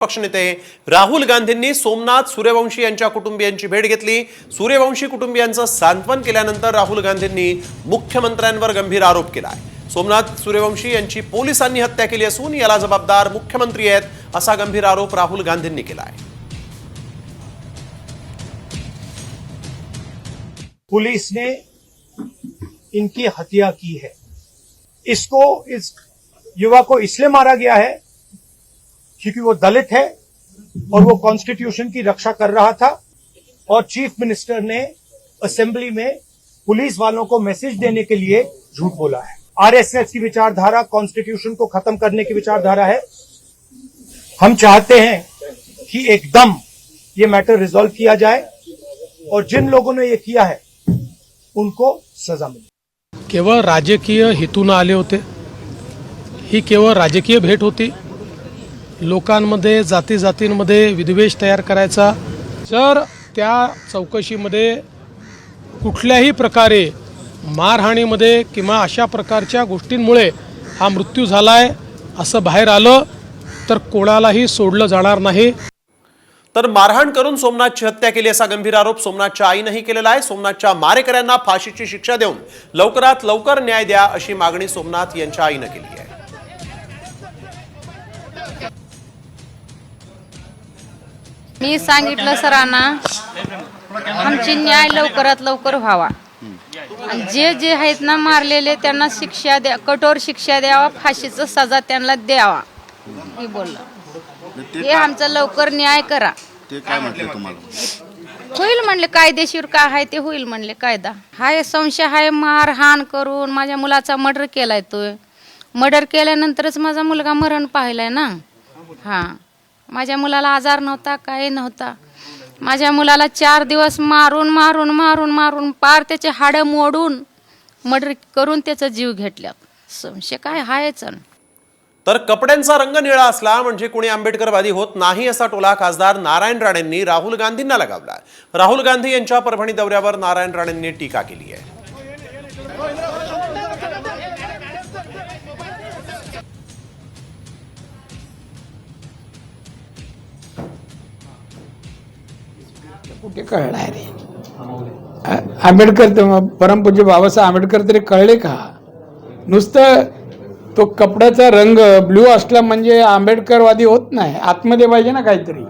पक्षनेते राहुल गांधींनी सोमनाथ सूर्यवंशी यांच्या कुटुंबियांची भेट घेतली। सूर्यवंशी कुटुंबियांचं सांत्वन केल्यानंतर राहुल गांधींनी मुख्यमंत्र्यांवर गंभीर आरोप केला आहे। सोमनाथ सूर्यवंशी यांची पोलिसांनी हत्या केली असून याला जबाबदार मुख्यमंत्री आहेत असा गंभीर आरोप राहुल गांधींनी केला आहे। पुलिस ने इनकी हत्या की है। इसको इस युवा को इसलिए मारा गया है क्योंकि वो दलित है और वो कॉन्स्टिट्यूशन की रक्षा कर रहा था और चीफ मिनिस्टर ने असेंबली में पुलिस वालों को मैसेज देने के लिए झूठ बोला है। आरएसएस की विचारधारा कॉन्स्टिट्यूशन को खत्म करने की विचारधारा है। हम चाहते हैं कि एकदम ये मैटर रिजॉल्व किया जाए और जिन लोगों ने ये किया है उनको सजा मिले। केवळ राजकीय हेतून आले होते। ही केवळ राजकीय भेट होती। लोकांमध्ये जाती जातींमध्ये विद्वेष तयार करायचा। जर त्या चौकशीमध्ये कुठल्याही प्रकारे मारहाणीमध्ये किंवा अशा प्रकारच्या गोष्टींमुळे हा मृत्यू झालाय असं बाहेर आलं तर कोणालाही सोडलं जाणार नाही। तर मारहाण करून सोमनाथची हत्या केली असा गंभीर आरोप सोमनाथच्या आईनेही केलेला आहे। सोमनाथच्या मारेकऱ्यांना फाशीची शिक्षा देऊन लवकरात लवकर न्याय द्या अशी मागणी सोमनाथ यांच्या आईने केली आहे। मी सांगितलं सरांना आमची न्याय लवकरात लवकर व्हावा आणि जे जे आहेत ना मारलेले त्यांना शिक्षा द्या, कठोर शिक्षा द्यावा, फाशीचं सजा त्यांना द्यावा मी बोललो। हे आमचा लवकर न्याय करा। ते काय म्हटले तुम्हाला? होईल म्हणले, कायदेशीर काय आहे ते होईल म्हणले। कायदा हाय, संशय हाय, मारहाण करून माझ्या मुलाचा मर्डर केलाय। तो मर्डर केल्यानंतरच माझा मुलगा मरण पाहिलाय ना। हा, माझ्या मुलाला आजार नव्हता, काही नव्हता। माझ्या मुलाला 4 दिवस मारून मारून मारून मारून पार त्याचे हाडं मोडून मर्डर करून त्याचा जीव घेतला। संशय काय हायच। तर कपड्यांचा रंग निळा असला म्हणजे कोणी आंबेडकरवादी होत नाही असा टोला खासदार नारायण राणेंनी राहुल गांधींना लगावला। राहुल गांधी यांच्या परभणी दौऱ्यावर नारायण राणेंनी टीका केली आहे। कुठे कळणार रे? आंबेडकर परमपूज्य बाबासाहेब आंबेडकर तरी कळले का? नुसतं तो कपड्याचा रंग ब्ल्यू असला म्हणजे आंबेडकरवादी होत नाही, आतमध्ये पाहिजे ना काहीतरी।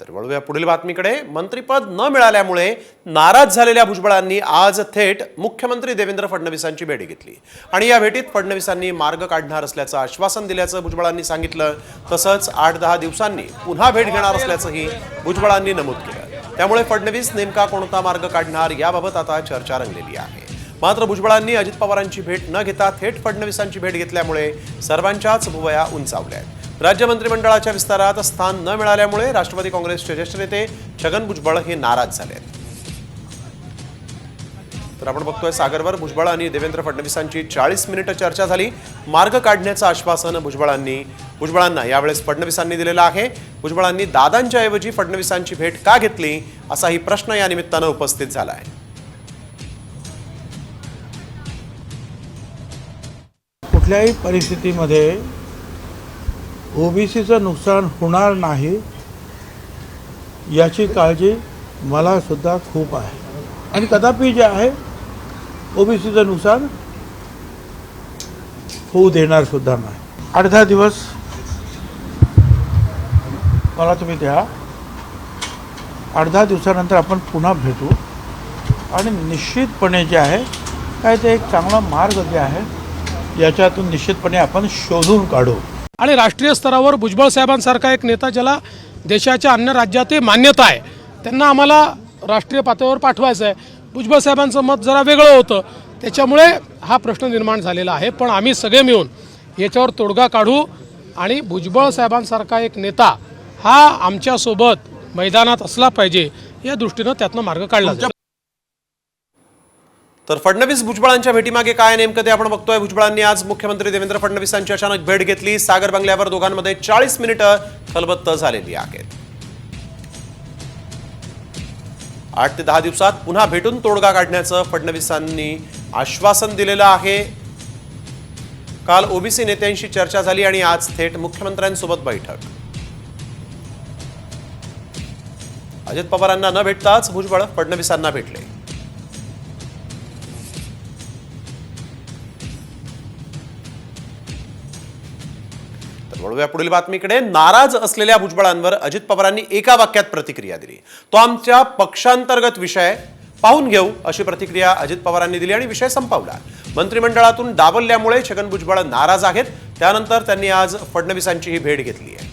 तर वळूया पुढील बातमीकडे। मंत्रिपद न मिळाल्यामुळे नाराज झालेल्या भुजबळांनी आज थेट मुख्यमंत्री देवेंद्र फडणवीसांची भेट घेतली आणि या भेटीत फडणवीसांनी मार्ग काढणार असल्याचं आश्वासन दिल्याचं भुजबळांनी सांगितलं। तसंच 8-10 दिवसांनी पुन्हा भेट घेणार असल्याचंही भुजबळांनी नमूद केलं। त्यामुळे फडणवीस नेमका कोणता मार्ग काढणार याबाबत आता चर्चा रंगलेली आहे। मात्र भुजबळांनी अजित पवारांची भेट न घेता थेट फडणवीसांची भेट घेतल्यामुळे सर्वांच्याच भुवया उंचावल्या आहेत। राज्य मंत्रिमंडळाच्या विस्तारात स्थान न मिळाल्यामुळे राष्ट्रवादी काँग्रेसचे ज्येष्ठ नेते छगन भुजबळ हे नाराज झाले आहेत। तर आपण बघतोय सागरवर भुजबळ आणि देवेंद्र फडणवीसांची 40 मिनिटं चर्चा झाली। मार्ग काढण्याचं आश्वासन भुजबळांना यावेळेस फडणवीसांनी दिलेलं आहे। भुजबळांनी दादांच्या ऐवजी फडणवीसांची भेट का घेतली असाही प्रश्न या निमित्तानं उपस्थित झाला आहे। कुठल्याही परिस्थितीमध्ये ओबीसीचं नुकसान होणार नाही याची काळजी मला सुद्धा खूप आहे आणि कदापि जे आहे ओबीसीचं नुकसान होऊ देणार सुद्धा नाही। 8-10 दिवस मला तुम्ही द्या। 8-10 दिवसानंतर आपण पुन्हा भेटू आणि निश्चितपणे जे आहे काय ते एक चांगला मार्ग जे आहे याच्यातून निश्चितपणे आपण शोधून काढू। आणि राष्ट्रीय स्तरावर भुजबळ साहेबांसारखा एक नेता ज्याला देशाच्या अन्य राज्यातही मान्यता आहे त्यांना आम्हाला राष्ट्रीय पातळीवर पाठवायचं आहे। भुजबळ साहेबांचं मत जरा वेगळं होतं, त्याच्यामुळे हा प्रश्न निर्माण झालेला आहे। पण आम्ही सगळे मिळून याच्यावर तोडगा काढू आणि भुजबळ साहेबांसारखा एक नेता हा आमच्यासोबत मैदानात असला पाहिजे या दृष्टीनं त्यातनं मार्ग काढला जाईल। तर फडणवीस भुजबळांच्या भेटीमागे काय नेमकं ते आपण बघतोय। भुजबळांनी आज मुख्यमंत्री देवेंद्र फडणवीसांची अचानक भेट घेतली। सागर बंगल्यावर दोघांमध्ये 40 मिनिटं खलबत्त झालेली आहेत। 8 ते 10 दिवसात पुन्हा भेटून तोडगा काढण्याचं फडणवीसांनी आश्वासन दिलेलं आहे। काल ओबीसी नेत्यांशी चर्चा झाली आणि आज थेट मुख्यमंत्र्यांसोबत बैठक. अजित पवारांना न भेटताच भुजबळ फडणवीसांना भेटले. तर वळूया पुढील बातमीकडे. नाराज असलेल्या भुजबळांवर अजित पवारांनी एका वाक्यात प्रतिक्रिया दिली. तो आमच्या पक्षांतर्गत विषय, पाहून घेऊ अशी प्रतिक्रिया अजित पवारांनी दिली आणि विषय संपवला. मंत्रिमंडळातून डावलल्यामुळे छगन भुजबळ नाराज आहेत. त्यानंतर त्यांनी आज फडणवीसांचीही भेट घेतली आहे.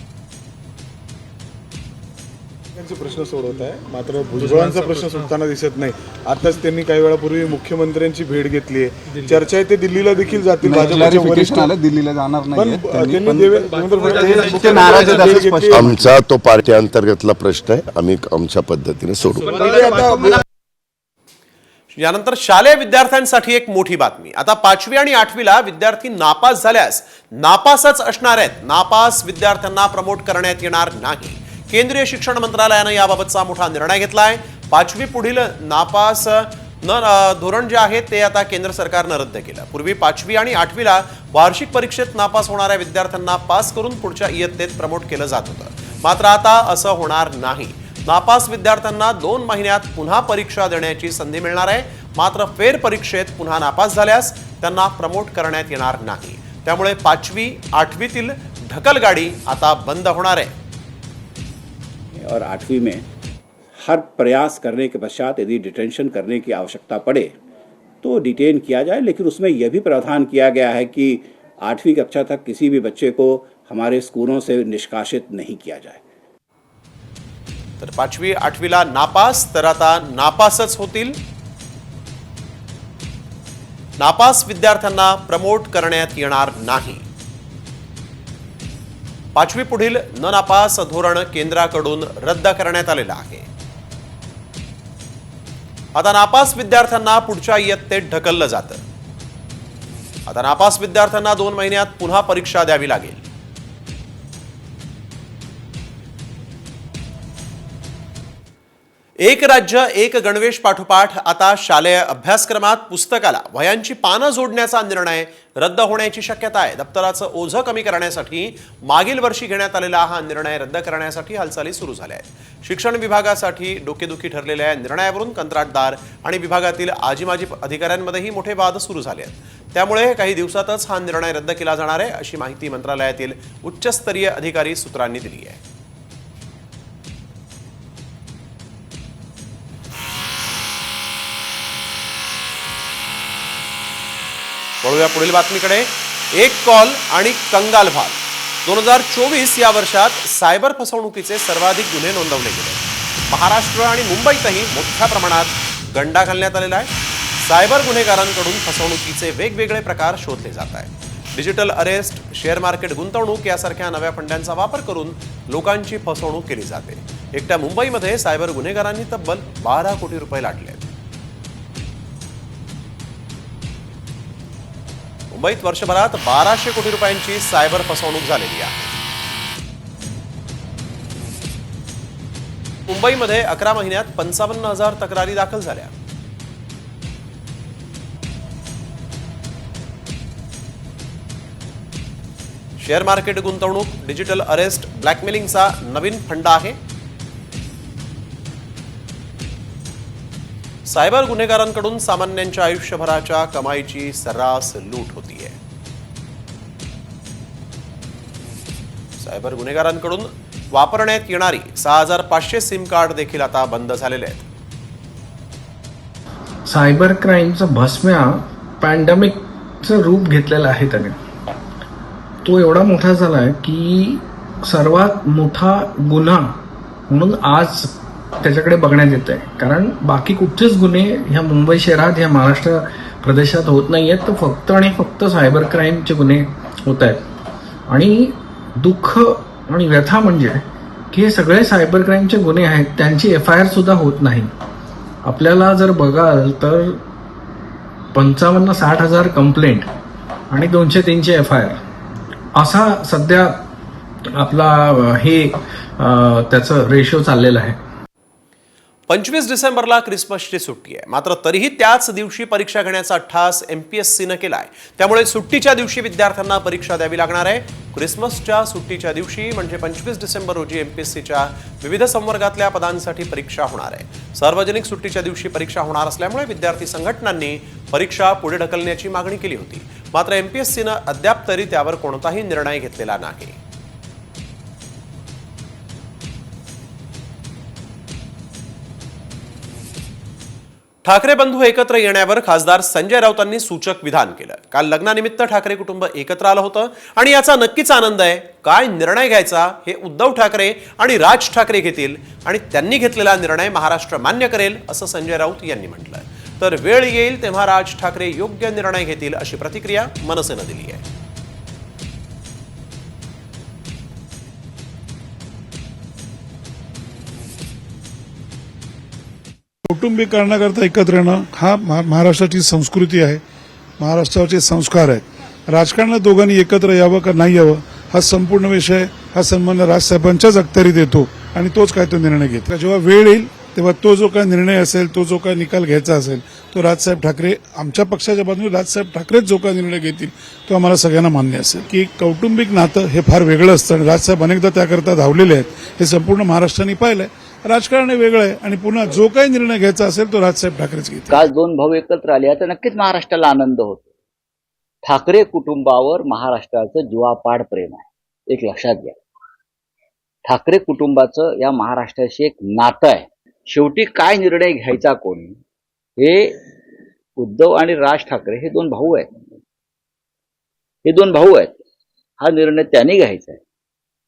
प्रश्न सोडवत आहे, मात्र भुजबळांचा प्रश्न सुटताना दिसत नाही. आताच त्यांनी काही वेळापूर्वी मुख्यमंत्र्यांची भेट घेतली आहे. चर्चा आहे ते दिल्लीला देखील जातील. भाजपचे वरिष्ठ दिल्लीला जाणार नाही. आमचा तो पार्टी अंतर्गतला प्रश्न आहे, आम्ही आमच्या पद्धतीने सोडू. यानंतर शालेय विद्यार्थ्यांसाठी एक मोठी बातमी. आता 5वी आणि 8वीला विद्यार्थी नापास झाल्यास नापासच असणार आहेत. नापास विद्यार्थ्यांना प्रमोट करण्यात येणार नाही. केंद्रीय शिक्षण मंत्रालयानं याबाबतचा मोठा निर्णय घेतला आहे. 5वी पुढील नापास धोरण जे आहे ते आता केंद्र सरकारनं रद्द केलं. पूर्वी 5वी आणि 8वीला वार्षिक परीक्षेत नापास होणाऱ्या विद्यार्थ्यांना पास करून पुढच्या इयत्तेत प्रमोट केलं जात होतं. मात्र आता असं होणार नाही. नापास विद्यार्थ्यांना 2 महिन्यात पुन्हा परीक्षा देण्याची संधी मिळणार आहे. मात्र फेरपरीक्षेत पुन्हा नापास झाल्यास त्यांना प्रमोट करण्यात येणार नाही. त्यामुळे 5वी 8वीतील ढकलगाडी आता बंद होणार आहे. और 8वीं में हर प्रयास करने के पश्चात यदि डिटेंशन करने की आवश्यकता पड़े तो डिटेन किया जाए, लेकिन उसमें यह भी प्रावधान किया गया है कि 8वीं कक्षा तक किसी भी बच्चे को हमारे स्कूलों से निष्कासित नहीं किया जाए. तर 5वी 8वीला नापास तर आता नापासच होतील. नापास विद्यार्थ्यांना प्रमोट करण्यात येणार नाही. 5वी पुढील न नापास धोरण केंद्राकडून रद्द करण्यात आलेलं आहे. आता नापास विद्यार्थ्यांना पुढच्या इयत्तेत ढकललं जातं. आता नापास विद्यार्थ्यांना 2 महिन्यात पुन्हा परीक्षा द्यावी लागेल. एक राज्य एक गणवेश पाठोपाठ आता शालेय अभ्यासक्रमात पुस्तकाला वह्यांची पानं जोडण्याचा निर्णय रद्द होण्याची शक्यता आहे. दप्तराचं ओझं कमी करण्यासाठी मागील वर्षी घेण्यात आलेला हा निर्णय रद्द करण्यासाठी हालचाली सुरू झाल्या आहेत. शिक्षण विभागासाठी डोकेदुखी ठरलेल्या या निर्णयावरून कंत्राटदार आणि विभागातील आजी-माजी अधिकाऱ्यांमध्येही मोठे वाद सुरू झाले आहेत. त्यामुळे काही दिवसातच हा निर्णय रद्द केला जाणार आहे अशी माहिती मंत्रालयातील उच्चस्तरीय अधिकारी सूत्रांनी दिली आहे. वळूया पुढील बातमीकडे. एक कॉल आणि कंगाल भाग. 2024 या वर्षात सायबर फसवणुकीचे सर्वाधिक गुन्हे नोंदवले गेले. महाराष्ट्र आणि मुंबईतही मोठ्या प्रमाणात गंडा घालण्यात आलेला आहे. सायबर गुन्हेगारांकडून फसवणुकीचे वेगवेगळे प्रकार शोधले जात आहेत. डिजिटल अरेस्ट, शेअर मार्केट गुंतवणूक यासारख्या नव्या फंड्यांचा वापर करून लोकांची फसवणूक केली जाते. एकट्या मुंबईमध्ये सायबर गुन्हेगारांनी तब्बल 12 कोटी रुपये लाटले आहेत. मुंबईत वर्षभरात 1200 कोटी रुपयांची सायबर फसवणूक झालेली आहे. मुंबईमध्ये 11 महिन्यात 55,000 तक्रारी दाखल झाल्या. शेअर मार्केट गुंतवणूक, डिजिटल अरेस्ट, ब्लॅकमेलिंगचा नवीन फंड आहे. सायबर गुन्हेगारांकडून सामान्यांच्या आयुष्यभराच्या कमाईची सर्रास लूट होतीये. सायबर गुन्हेगारांकडून वापरण्यात येणारी 6,500 सिम कार्ड देखील आता बंद झालेले आहेत. सायबर क्राईमचं भस्म्या पॅन्डेमिकचं रूप घेतलेलं आहे त्याने. तो एवढा मोठा झालाय की सर्वात मोठा गुन्हा म्हणून आज त्याच्याकडे बघण्यात येत आहे. कारण बाकी कुठचेच गुन्हे ह्या मुंबई शहरात, ह्या महाराष्ट्र प्रदेशात होत नाहीयेत. तर फक्त आणि फक्त सायबर क्राईमचे गुन्हे होत आहेत. आणि दुःख आणि व्यथा म्हणजे की हे सगळे सायबर क्राईमचे गुन्हे आहेत, त्यांची FIR सुद्धा होत नाही. आपल्याला जर बघाल तर 55-60 हजार कंप्लेंट आणि 200-300 FIR असा सध्या आपला हे त्याचं रेशो चाललेला आहे. 25 डिसेंबरला क्रिसमसची सुट्टी आहे, मात्र तरीही त्याच दिवशी परीक्षा घेण्याचा ठास MPSCनं केलाय. त्यामुळे सुट्टीच्या दिवशी विद्यार्थ्यांना परीक्षा द्यावी लागणार आहे. क्रिसमसच्या सुट्टीच्या दिवशी म्हणजे 25 डिसेंबर रोजी MPSCच्या विविध संवर्गातल्या पदांसाठी परीक्षा होणार आहे. सार्वजनिक सुट्टीच्या दिवशी परीक्षा होणार असल्यामुळे विद्यार्थी संघटनांनी परीक्षा पुढे ढकलण्याची मागणी केली होती. मात्र MPSCनं अद्याप तरी त्यावर कोणताही निर्णय घेतलेला नाही. ठाकरे बंधू एकत्र येण्यावर खासदार संजय राऊतांनी सूचक विधान केलं. काल लग्नानिमित्त ठाकरे कुटुंब एकत्र आलं होतं आणि याचा नक्कीच आनंद आहे. काय निर्णय घ्यायचा हे उद्धव ठाकरे आणि राज ठाकरे घेतील आणि त्यांनी घेतलेला निर्णय महाराष्ट्र मान्य करेल असं संजय राऊत यांनी म्हटलं. तर वेळ येईल तेव्हा राज ठाकरे योग्य निर्णय घेतील अशी प्रतिक्रिया मनसेनं दिली आहे. कौटुंबिक कारणाकरता एकत्र येणं हा महाराष्ट्राची संस्कृती आहे, महाराष्ट्राचे संस्कार आहेत. राजकारणात दोघांनी एकत्र यावं का नाही यावं हा संपूर्ण विषय हा सन्मान्य राजसाहेबांच्याच अखत्यारीत येतो आणि तोच काय तो निर्णय घेतो. जेव्हा वेळ येईल तेव्हा तो जो काय निर्णय असेल, तो जो काय निकाल घ्यायचा असेल, तो राजसाहेब ठाकरे आमच्या पक्षाच्या बाजूने राजसाहेब ठाकरेच जो काय निर्णय घेतील तो आम्हाला सगळ्यांना मान्य असेल. की कौटुंबिक नातं हे फार वेगळं असतं आणि राजसाहेब अनेकदा त्याकरता धावलेले आहेत. हे संपूर्ण महाराष्ट्राने पाहिलंय. राजकारण हे वेगळं आहे आणि पुन्हा जो काही निर्णय घ्यायचा असेल तो राजसाहेब ठाकरेच घेतील. काल दोन भाऊ एकत्र आले तर नक्कीच महाराष्ट्राला आनंद होतो. ठाकरे कुटुंबावर महाराष्ट्राचं जीवापाड प्रेम आहे, एक लक्षात घ्या. ठाकरे कुटुंबाचं या महाराष्ट्राशी एक नातं आहे. शेवटी काय निर्णय घ्यायचा कोणी हे उद्धव आणि राज ठाकरे हे दोन भाऊ आहेत. हा निर्णय त्यांनी घ्यायचा आहे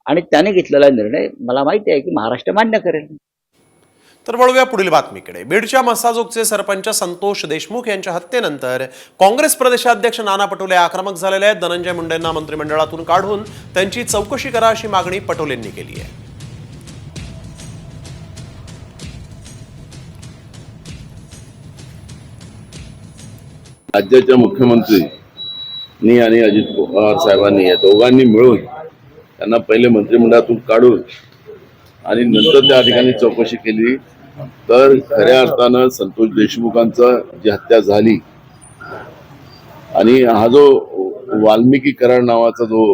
आणि त्याने घेतलेला निर्णय मला माहिती आहे की महाराष्ट्र मान्य करेल. तर वळूया पुढील बातमीकडे. बीडच्या मसाजोगचे सरपंच संतोष देशमुख यांच्या हत्येनंतर काँग्रेस प्रदेशाध्यक्ष नाना पटोले आक्रमक झालेले आहेत. धनंजय मुंडेंना मंत्रिमंडळातून काढून त्यांची चौकशी करा अशी मागणी पटोलेंनी केली आहे. राज्याच्या मुख्यमंत्री आणि अजित पवार साहेबांनी या दोघांनी मिळून त्यांना पहिले मंत्रिमंडळातून काढून आणि नंतर त्या ठिकाणी चौकशी केली तर खऱ्या अर्थानं संतोष देशमुखांचा जी हत्या झाली आणि हा जो वाल्मिकी कराड नावाचा जो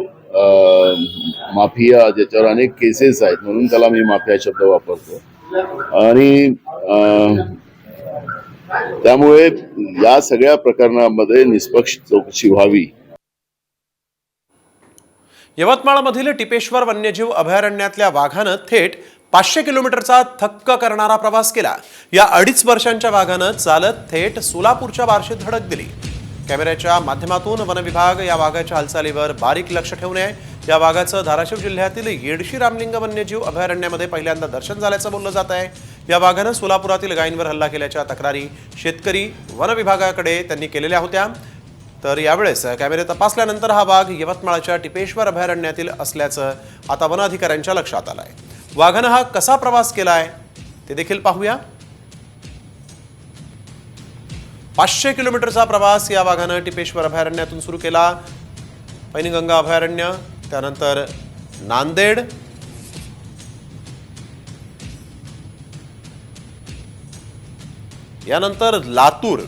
माफिया ज्याच्यावर अनेक केसेस आहेत म्हणून त्याला मी माफिया शब्द वापरतो आणि त्यामुळे या सगळ्या प्रकरणामध्ये निष्पक्ष चौकशी व्हावी. यवतमाळमधील टिपेश्वर वन्यजीव अभयारण्यातल्या वाघानं थेट 500 किलोमीटरचा थक्क करणारा प्रवास केला. या 2.5 वर्षांच्या वाघानं चालत थेट सोलापूरच्या बार्शीत धडक दिली. कॅमेऱ्याच्या माध्यमातून वनविभाग या वाघाच्या हालचालीवर बारीक लक्ष ठेवून आहे. या वाघाचं धाराशिव जिल्ह्यातील येडशी रामलिंग वन्यजीव अभयारण्यामध्ये पहिल्यांदा दर्शन झाल्याचं बोललं जात आहे. या वाघानं सोलापुरातील गायींवर हल्ला केल्याच्या तक्रारी शेतकरी वनविभागाकडे त्यांनी केलेल्या होत्या. तर यावेळेस कॅमेरे तपासल्यानंतर हा वाघ यवतमाळच्या टिपेश्वर अभयारण्यातील असल्याचं आता वन अधिकाऱ्यांच्या लक्षात आलं आहे. वाघानं हा कसा प्रवास केलाय ते देखील पाहूया. 500 किलोमीटरचा प्रवास या वाघानं टिपेश्वर अभयारण्यातून सुरू केला. पैनगंगा अभयारण्य, त्यानंतर नांदेड, यानंतर लातूर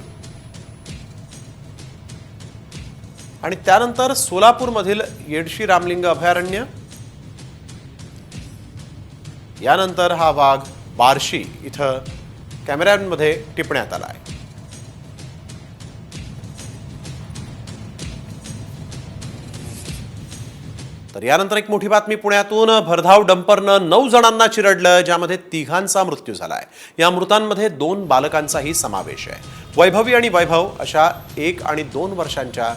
आणि त्यानंतर सोलापूरमधील येडशी रामलिंग अभयारण्य, यानंतर हा वाघ बार्शी इथं कॅमेऱ्यांमध्ये टिपण्यात आला आहे. तर यानंतर एक मोठी बातमी पुण्यातून. भरधाव डंपरनं 9 जणांना चिरडलं, ज्यामध्ये 3घांचा मृत्यू झालाय. या मृतांमध्ये 2 बालकांचाही समावेश आहे. वैभवी आणि वैभव अशा 1 आणि 2 वर्षांच्या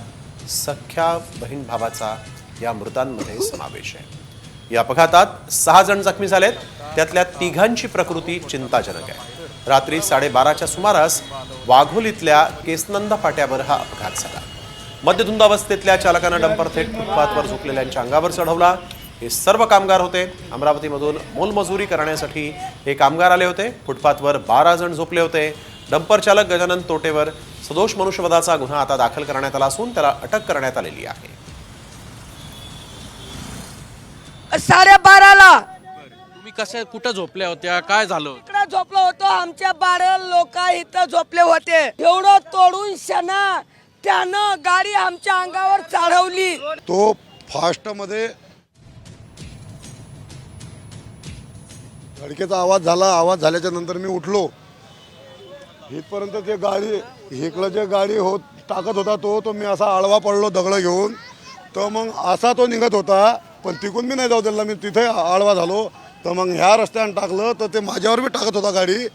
सख्या बहीण भावाचा या मृतांमध्ये समावेश आहे. या अपघातात 6 जण जखमी झालेत. त्यातल्या 3घांची प्रकृती चिंताजनक आहे. रात्री 12:30च्या सुमारास वाघोलीतल्या केसनंद फाट्यावर हा अपघात झाला. मध्यधुंद अवस्थेतल्या चालकानं डंपर थेट फुटपाथवर झोपलेल्यांच्या अंगावर चढवला. हे सर्व कामगार होते. अमरावतीमधून मोलमजुरी करण्यासाठी हे कामगार आले होते. फुटपाथवर 12 जण झोपले होते. डंपर चालक गजानन तोटेवर सदोष मनुष्यवधाचा गुन्हा आता दाखल करण्यात आला असून त्याला अटक करण्यात आलेली आहे. 12:30 तुम्ही कसे कुठं झोपल्या होत्या, काय झालं? इकडे झोपलो होतो. होतो आमच्या 12 लोक इथं झोपले होते. एवढं तोडून शना त्यानं गाडी आमच्या अंगावर चढवली. तो फास्टमध्ये धडकेचा आवाज झाल्याच्या नंतर मी उठलो. इथपर्यंत ते गाडी इकडं जे गाडी टाकत होता तो मी असा आडवा पडलो दगड घेऊन. तर मग असा तो निघत होता, पण तिकून मी नाही जाऊ दिला. मी तिथे आडवा झालो, तर मग ह्या रस्त्याने टाकलं तर ते माझ्यावर बी टाकत होता गाडी.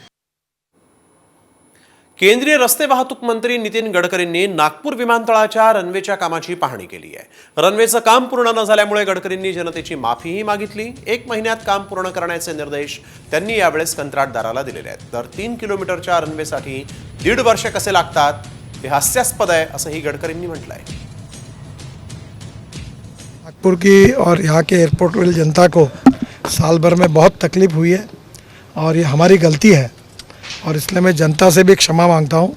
केंद्रीय रस्ते वाहतूक मंत्री नितीन गडकरींनी नागपूर विमानतळाच्या रनवेच्या कामाची पाहणी केली आहे. रनवेचं काम पूर्ण न झाल्यामुळे गडकरींनी जनतेची माफीही मागितली. 1 महिन्यात काम पूर्ण करण्याचे निर्देश त्यांनी यावेळेस कंत्राटदाराला दिलेले आहेत. तर 3 किलोमीटरच्या रनवेसाठी 1.5 वर्ष कसे लागतात हे हास्यास्पद आहे असंही गडकरींनी म्हटलं आहे. नागपुर की और यहाँ के एयरपोर्ट वाली जनता को साल भर में बहुत तकलीफ हुई है और ये हमारी गलती है और इसलिए मैं जनता से भी क्षमा मांगता हूँ.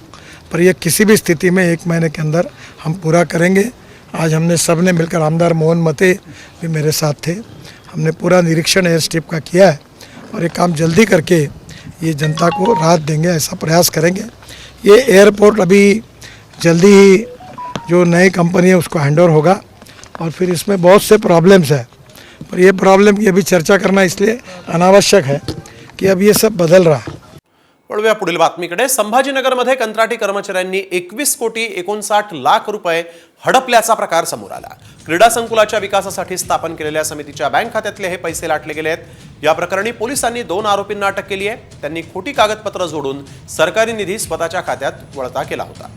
पर ये किसी भी स्थिति में 1 महीने के अंदर हम पूरा करेंगे. आज हमने सब ने मिलकर, आमदार मोहन मते भी मेरे साथ थे, हमने पूरा निरीक्षण एयर स्ट्रिप का किया है और ये काम जल्दी करके ये जनता को राहत देंगे, ऐसा प्रयास करेंगे. ये एयरपोर्ट अभी जल्दी ही जो नई कंपनी है उसको हैंडओवर होगा और फिर इसमें बहुत से प्रॉब्लम्स है. पर ये प्रॉब्लम की अभी चर्चा करना इसलिए अनावश्यक है कि अब ये सब बदल रहा है. वळूया पुढील बातमीकडे. संभाजीनगरमध्ये कंत्राटी कर्मचाऱ्यांनी 21 कोटी 59 लाख रुपये हडपल्याचा प्रकार समोर आला. क्रीडा संकुलाच्या विकासासाठी स्थापन केलेल्या समितीच्या बँक खात्यातले हे पैसे लाटले गेले आहेत. या प्रकरणी पोलिसांनी 2 आरोपींना अटक केली आहे. त्यांनी खोटी कागदपत्र जोडून सरकारी निधी स्वतःच्या खात्यात वळता केला होता.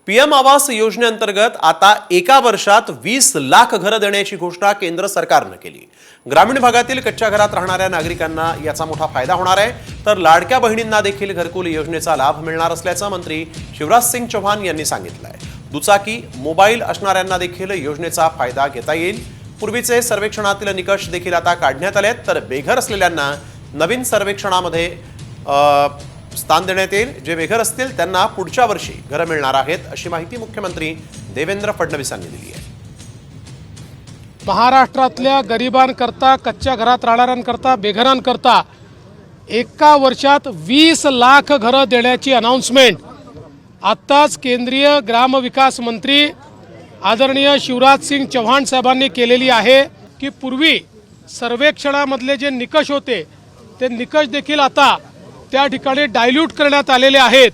पीएम आवास योजनेअंतर्गत आता एका वर्षात 20 लाख घरं देण्याची घोषणा केंद्र सरकारनं केली. ग्रामीण भागातील कच्च्या घरात राहणाऱ्या नागरिकांना याचा मोठा फायदा होणार आहे. तर लाडक्या बहिणींना देखील घरकुल योजनेचा लाभ मिळणार असल्याचं मंत्री शिवराज सिंग चौहान यांनी सांगितलं आहे. दुचाकी, मोबाईल असणाऱ्यांना देखील योजनेचा फायदा घेता येईल. पूर्वीचे सर्वेक्षणातील निकष देखील आता काढण्यात आले आहेत. तर बेघर असलेल्यांना नवीन सर्वेक्षणामध्ये स्थान देण्यात येईल. जे बेघर असतील त्यांना पुढच्या वर्षी घरं मिळणार आहेत अशी माहिती मुख्यमंत्री देवेंद्र फडणवीसांनी दिली आहे. महाराष्ट्रातल्या गरिबांकरता, कच्च्या घरात राहणाऱ्यांकरता, बेघरांकरता एका वर्षात 20 लाख घरं देण्याची अनाउन्समेंट आत्ताच केंद्रीय ग्रामविकास मंत्री आदरणीय शिवराज सिंग चौहान साहेबांनी केलेली आहे. की पूर्वी सर्वेक्षणामधले जे निकष होते ते निकष देखील आता त्या ठिकाणी डायल्यूट करण्यात आलेले आहेत.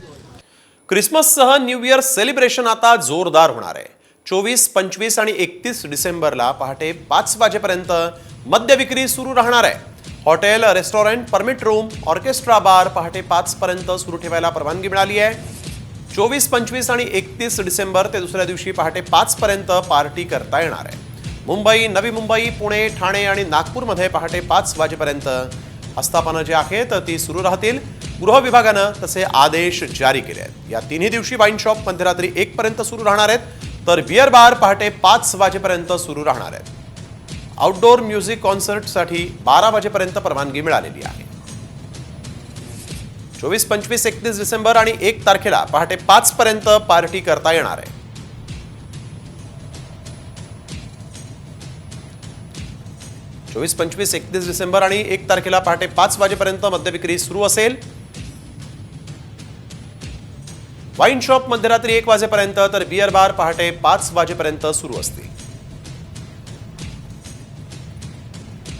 क्रिसमससह न्यू इयर सेलिब्रेशन आता जोरदार होणार आहे. 24, 25 आणि 31 डिसेंबरला पहाटे 5 वाजेपर्यंत मद्य विक्री सुरू राहणार आहे. Hotel, restaurant, permit room, orchestra, bar पहाटे 5 पर्यंत सुरू ठेवायला परवानगी मिळाली आहे. 24, 25 आणि 31 डिसेंबर ते दुसऱ्या दिवशी पहाटे 5 पर्यंत पार्टी करता येणार आहे. मुंबई, नवी मुंबई, पुणे, ठाणे आणि नागपूरमध्ये पहाटे 5 वाजेपर्यंत आस्थापनं जी आहेत ती सुरू राहतील. गृह विभागानं तसे आदेश जारी केले आहेत. या तिन्ही दिवशी वाईन शॉप मध्यरात्री 1 पर्यंत सुरू राहणार आहेत. तर बिअर बार पहाटे 5 वाजेपर्यंत सुरू राहणार आहेत. आउटडोअर म्युझिक कॉन्सर्टसाठी 12 वाजेपर्यंत परवानगी मिळालेली आहे. 24, 25, 31 डिसेंबर आणि 1 तारखेला पहाटे 5 पर्यंत पार्टी करता येणार आहे. चोवीस, 25, 31 डिसेंबर आणि 1 तारखेला पहाटे 5 वाजेपर्यंत मद्यविक्री सुरू असेल. वाईन शॉप मध्यरात्री 1 वाजेपर्यंत, तर बिअर बार पहाटे 5 वाजेपर्यंत सुरू असतील.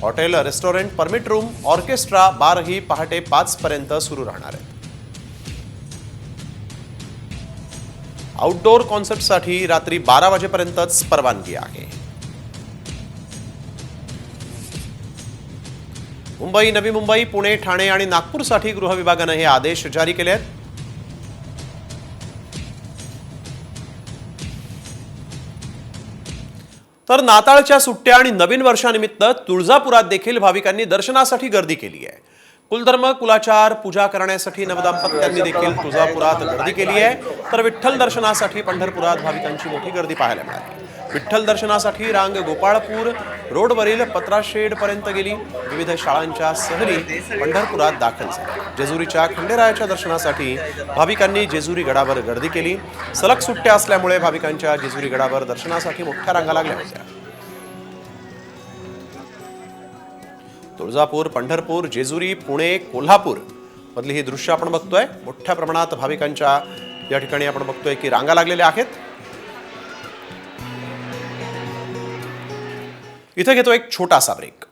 Hotel, restaurant, permit room, orchestra, बारही पहाटे 5 पर्यंत सुरू राहणार आहेत. आउटडोअर कॉन्सर्टसाठी रात्री 12 वाजेपर्यंतच परवानगी आहे. मुंबई, नवी मुंबई, पुणे, ठाणे आणि नागपूरसाठी गृह विभागानं हे आदेश जारी केले आहेत. तर नाताळच्या सुट्ट्या आणि नवीन वर्षानिमित्त तुळजापुरात देखील भाविकांनी दर्शनासाठी गर्दी केली आहे. कुलधर्म, कुलाचार, पूजा करण्यासाठी नवदाम्पत्यांनी देखील तुळजापुरात गर्दी केली आहे. तर विठ्ठल दर्शनासाठी पंढरपुरात भाविकांची मोठी गर्दी पाहायला मिळाली. विठ्ठल दर्शनासाठी रांग गोपाळपूर रोडवरील पत्राशेड पर्यंत गेली. विविध शाळांच्या सहली पंढरपुरात दाखल झाल्या. जेजुरीच्या खंडेरायाच्या दर्शनासाठी भाविकांनी जेजुरी गडावर गर्दी केली. सलग सुट्ट्या असल्यामुळे भाविकांच्या जेजुरी गडावर दर्शनासाठी मोठ्या रांगा लागल्या होत्या. तुळजापूर, पंढरपूर, जेजुरी, पुणे, कोल्हापूर मधली ही दृश्य आपण बघतोय. मोठ्या प्रमाणात भाविकांच्या या ठिकाणी आपण बघतोय की रांगा लागलेल्या आहेत. इथे घेतो एक छोटासा ब्रेक.